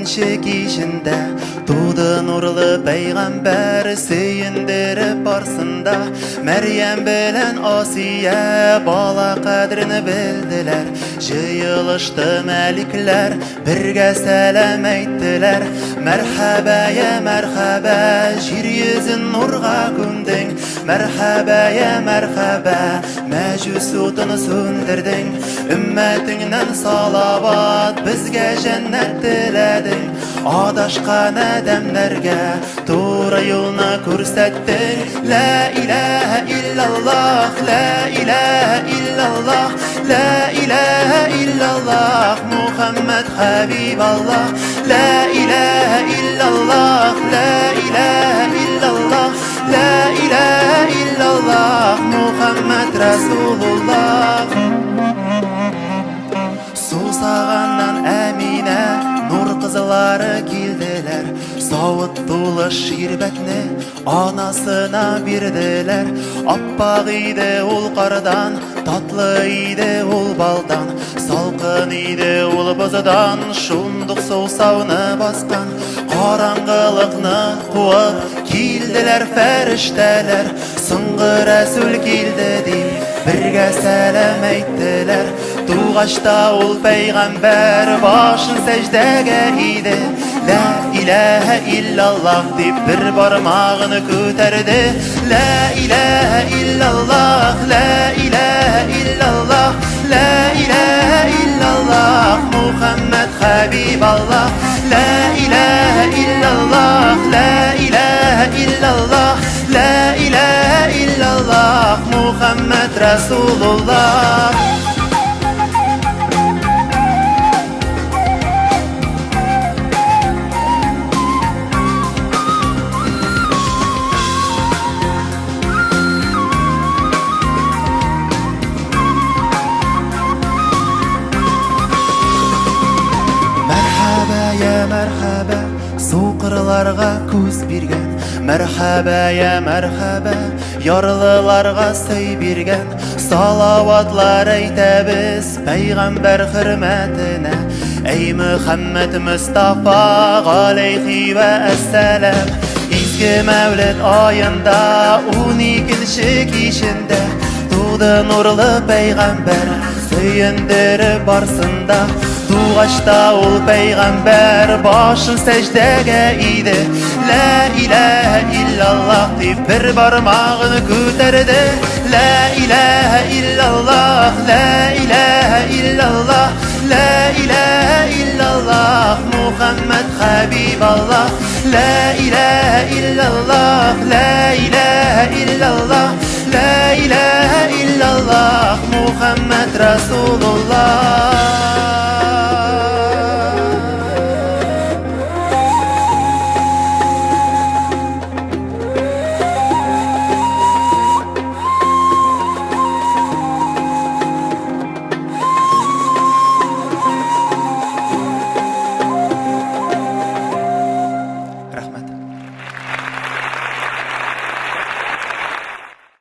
келшек ішінде туды нұрлы пейғамбар сүйіндіріп барсында Мәрьям білін Асия бала қадірін білділер жиылышты мәликлер бірге сәлем айттылар мәрхәбә я мәрхәбә жер yüzін нұрға көмдің мәрхәбә я мәрхәбә мәжүс отын сөндірдің үмметіңнен салават бізге жәннәт тіләдің адашқан әдәмдерге тура жолны көрсеттің ла иләһә иллаллах ла иләһә иллаллах ла иләһә иллаллах Мухаммад хабибаллах ла иләһә иллаллах ла иләһә иллаллах ла иләһә иллаллах Мухаммад расулуллах Сусағаннан әминә нұр қызылары келділер сауыт толы шербетні анасына берділер аппақ иді ол қардан татлы иді ол балдан салқын иді ол бұзыдан шундық соусауны басқан қараңғылықны қуып келділер фәрештелер сыңғы рәсул келді деп бірге сәлем айттылар туғашта ол пейғамбар башын сәждәге иді ла иләһә иллаллах деп бір бармағын көтерді ла иләһә иллаллах ла иләһә иллаллах ла иләһә иллаллах Мухаммад хабибаллах ла иләһә иллаллах ла иләһә иллаллах ла иләһә иллаллах Мухаммад расулуллах мәрхәбә соқырларға көз берген мәрхәбә я мәрхәбә ярлыларға сый берген салаватлар айтабыз пейғамбар хөрмәтенә әй Мөхәммәд Мустафа галейхи вә әссәләм изге мәүлид айында 12-ші кешендә туды нұрлы пейғамбар сүйіндіріп барсында туғашта ол пейғамбар башын сәждәге иді ла иләһә иллаллах деп бір бармағын көтерді ла иләһә иллаллах ла иләһә иллаллах ла иләһә иллаллах Мухаммад хабибаллах ла иләһә иллаллах ла иләһә иллаллах ла иләһә иллаллах Мухаммад расулуллах